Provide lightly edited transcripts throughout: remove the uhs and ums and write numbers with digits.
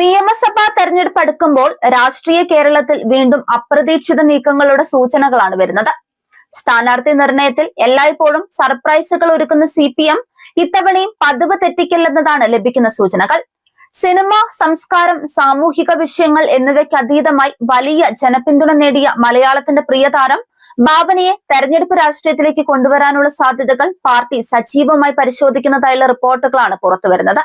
നിയമസഭാ തെരഞ്ഞെടുപ്പ് അടുക്കുമ്പോൾ രാഷ്ട്രീയ കേരളത്തിൽ വീണ്ടും അപ്രതീക്ഷിത നീക്കങ്ങളുടെ സൂചനകളാണ് വരുന്നത്. സ്ഥാനാർത്ഥി നിർണയത്തിൽ എല്ലായ്പ്പോഴും സർപ്രൈസുകൾ ഒരുക്കുന്ന CPM ഇത്തവണയും പതിവ് തെറ്റിക്കില്ലെന്നതാണ് ലഭിക്കുന്ന സൂചനകൾ. സിനിമ, സംസ്കാരം, സാമൂഹിക വിഷയങ്ങൾ എന്നിവയ്ക്ക് അതീതമായി വലിയ ജനപിന്തുണ നേടിയ മലയാളത്തിന്റെ പ്രിയതാരം ഭാവനയെ തെരഞ്ഞെടുപ്പ് രാഷ്ട്രീയത്തിലേക്ക് കൊണ്ടുവരാനുള്ള സാധ്യതകൾ പാർട്ടി സജീവമായി പരിശോധിക്കുന്നതായുള്ള റിപ്പോർട്ടുകളാണ് പുറത്തുവരുന്നത്.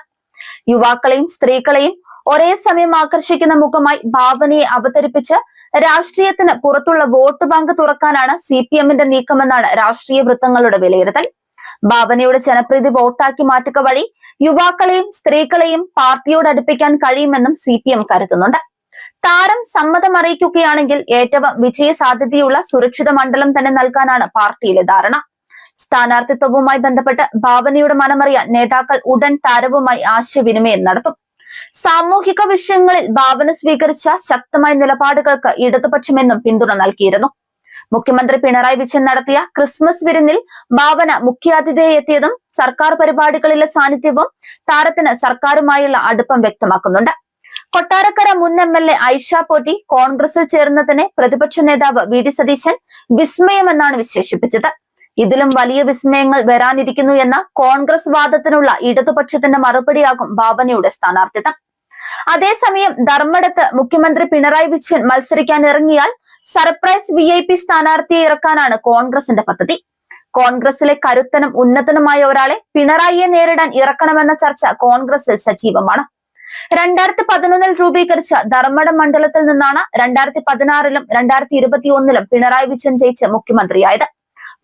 യുവാക്കളെയും സ്ത്രീകളെയും ഒരേ സമയം ആകർഷിക്കുന്ന മുഖമായി ഭാവനയെ അവതരിപ്പിച്ച് രാഷ്ട്രീയത്തിന് പുറത്തുള്ള വോട്ട് ബാങ്ക് തുറക്കാനാണ് CPMന്റെ നീക്കമെന്നാണ് രാഷ്ട്രീയ വൃത്തങ്ങളുടെ വിലയിരുത്തൽ. ഭാവനയുടെ ജനപ്രീതി വോട്ടാക്കി മാറ്റുക വഴി യുവാക്കളെയും സ്ത്രീകളെയും പാർട്ടിയോട് അടുപ്പിക്കാൻ കഴിയുമെന്നും CPM കരുതുന്നുണ്ട്. താരം സമ്മതം അറിയിക്കുകയാണെങ്കിൽ ഏറ്റവും വിജയ സാധ്യതയുള്ള സുരക്ഷിത മണ്ഡലം തന്നെ നൽകാനാണ് പാർട്ടിയിലെ ധാരണ. സ്ഥാനാർത്ഥിത്വവുമായി ബന്ധപ്പെട്ട് ഭാവനയുടെ മനമറിയാൻ നേതാക്കൾ ഉടൻ താരവുമായി ആശയവിനിമയം നടത്തും. സാമൂഹിക വിഷയങ്ങളിൽ ഭാവന സ്വീകരിച്ച ശക്തമായ നിലപാടുകൾക്ക് ഇടതുപക്ഷമെന്നും പിന്തുണ നൽകിയിരുന്നു. മുഖ്യമന്ത്രി പിണറായി വിജയൻ നടത്തിയ ക്രിസ്മസ് വിരുന്നിൽ ഭാവന മുഖ്യാതിഥിയായി എത്തിയതും സർക്കാർ പരിപാടികളിലെ സാന്നിധ്യവും താരത്തിന് സർക്കാരുമായുള്ള അടുപ്പം വ്യക്തമാക്കുന്നുണ്ട്. കൊട്ടാരക്കര മുൻ MLA ഐഷ പോറ്റി കോൺഗ്രസിൽ ചേർന്നതിനെ പ്രതിപക്ഷ നേതാവ് VD സതീശൻ വിസ്മയമെന്നാണ് വിശേഷിപ്പിച്ചത്. ഇതിലും വലിയ വിസ്മയങ്ങൾ വരാനിരിക്കുന്നു എന്ന കോൺഗ്രസ് വാദത്തിനുള്ള ഇടതുപക്ഷത്തിന്റെ മറുപടിയാകും ഭാവനയുടെ സ്ഥാനാർത്ഥിത്വം. അതേസമയം ധർമ്മടത്ത് മുഖ്യമന്ത്രി പിണറായി വിജയൻ മത്സരിക്കാൻ ഇറങ്ങിയാൽ സർപ്രൈസ് VIP സ്ഥാനാർത്ഥിയെ ഇറക്കാനാണ് കോൺഗ്രസിന്റെ പദ്ധതി. കോൺഗ്രസിലെ കരുത്തനും ഉന്നതനുമായ ഒരാളെ പിണറായിയെ നേരിടാൻ ഇറക്കണമെന്ന ചർച്ച കോൺഗ്രസിൽ സജീവമാണ്. 2011 രൂപീകരിച്ച ധർമ്മടം മണ്ഡലത്തിൽ നിന്നാണ് 2016 2021 പിണറായി വിജയൻ ജയിച്ച് മുഖ്യമന്ത്രിയായത്.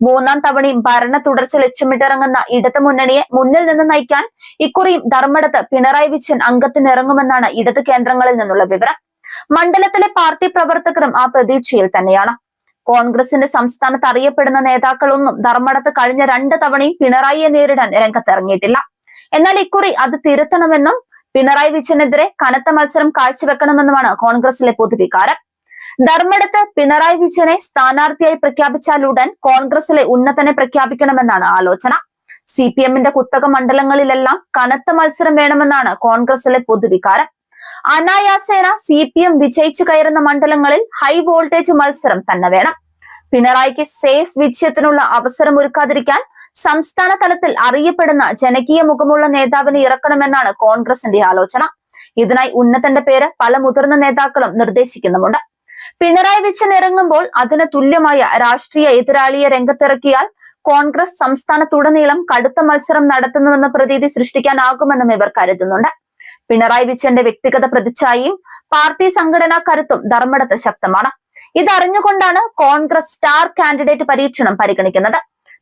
മൂന്നാം തവണയും ഭരണ തുടർച്ച ലക്ഷ്യമിട്ടിറങ്ങുന്ന ഇടതു മുന്നണിയെ മുന്നിൽ നിന്ന് നയിക്കാൻ ഇക്കുറിയും ധർമ്മടത്ത് പിണറായി വിജയൻ അംഗത്തിനിറങ്ങുമെന്നാണ് ഇടത് കേന്ദ്രങ്ങളിൽ നിന്നുള്ള വിവരം. മണ്ഡലത്തിലെ പാർട്ടി പ്രവർത്തകരും ആ പ്രതീക്ഷയിൽ തന്നെയാണ്. കോൺഗ്രസിന്റെ സംസ്ഥാനത്ത് അറിയപ്പെടുന്ന നേതാക്കളൊന്നും ധർമ്മടത്ത് കഴിഞ്ഞ 2 തവണയും പിണറായിയെ നേരിടാൻ രംഗത്തിറങ്ങിയിട്ടില്ല. എന്നാൽ ഇക്കുറി അത് തിരുത്തണമെന്നും പിണറായി വിജയനെതിരെ കനത്ത മത്സരം കാഴ്ചവെക്കണമെന്നുമാണ് കോൺഗ്രസിലെ പൊതുവികാരം. ധർമ്മടത്ത് പിണറായി വിജയനെ സ്ഥാനാർത്ഥിയായി പ്രഖ്യാപിച്ചാൽ ഉടൻ കോൺഗ്രസിലെ ഉന്നതനെ പ്രഖ്യാപിക്കണമെന്നാണ് ആലോചന. CPMന്റെ കുത്തക മണ്ഡലങ്ങളിലെല്ലാം കനത്ത മത്സരം വേണമെന്നാണ് കോൺഗ്രസിലെ പൊതുവികാരം. അനായാസേന CPM വിജയിച്ചു കയറുന്ന മണ്ഡലങ്ങളിൽ ഹൈ വോൾട്ടേജ് മത്സരം തന്നെ വേണം. പിണറായിക്ക് സേഫ് വിജയത്തിനുള്ള അവസരം ഒരുക്കാതിരിക്കാൻ സംസ്ഥാന തലത്തിൽ അറിയപ്പെടുന്ന ജനകീയ മുഖമുള്ള നേതാവിനെ ഇറക്കണമെന്നാണ് കോൺഗ്രസിന്റെ ആലോചന. ഇതിനായി ഉന്നതന്റെ പേര് പല മുതിർന്ന നേതാക്കളും നിർദ്ദേശിക്കുന്നുമുണ്ട്. പിണറായി വിജയൻ ഇറങ്ങുമ്പോൾ അതിന് തുല്യമായ രാഷ്ട്രീയ എതിരാളിയെ രംഗത്തിറക്കിയാൽ കോൺഗ്രസ് സംസ്ഥാനത്തുടനീളം കടുത്ത മത്സരം നടത്തുന്നുവെന്ന പ്രതീതി സൃഷ്ടിക്കാനാകുമെന്നും ഇവർ കരുതുന്നുണ്ട്. പിണറായി വിജയന്റെ വ്യക്തിഗത പ്രതിച്ഛായയും പാർട്ടി സംഘടനാ കരുത്തും ധർമ്മടത്ത് ശക്തമാണ്. ഇതറിഞ്ഞുകൊണ്ടാണ് കോൺഗ്രസ് സ്റ്റാർ കാൻഡിഡേറ്റ് പരീക്ഷണം പരിഗണിക്കുന്നത്.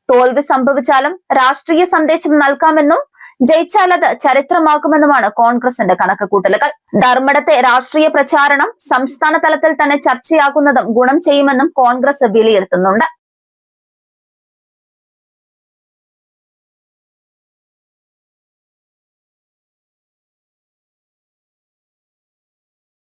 തോൽവി സംഭവിച്ചാലും രാഷ്ട്രീയ സന്ദേശം നൽകാമെന്നും ജയിച്ചാൽ അത് ചരിത്രമാകുമെന്നുമാണ് കോൺഗ്രസിന്റെ കണക്കുകൂട്ടലുകൾ. ധർമ്മടത്തെ രാഷ്ട്രീയ പ്രചാരണം സംസ്ഥാന തലത്തിൽ തന്നെ ചർച്ചയാകുന്നതും ഗുണം ചെയ്യുമെന്നും കോൺഗ്രസ് വിലയിരുത്തുന്നുണ്ട്.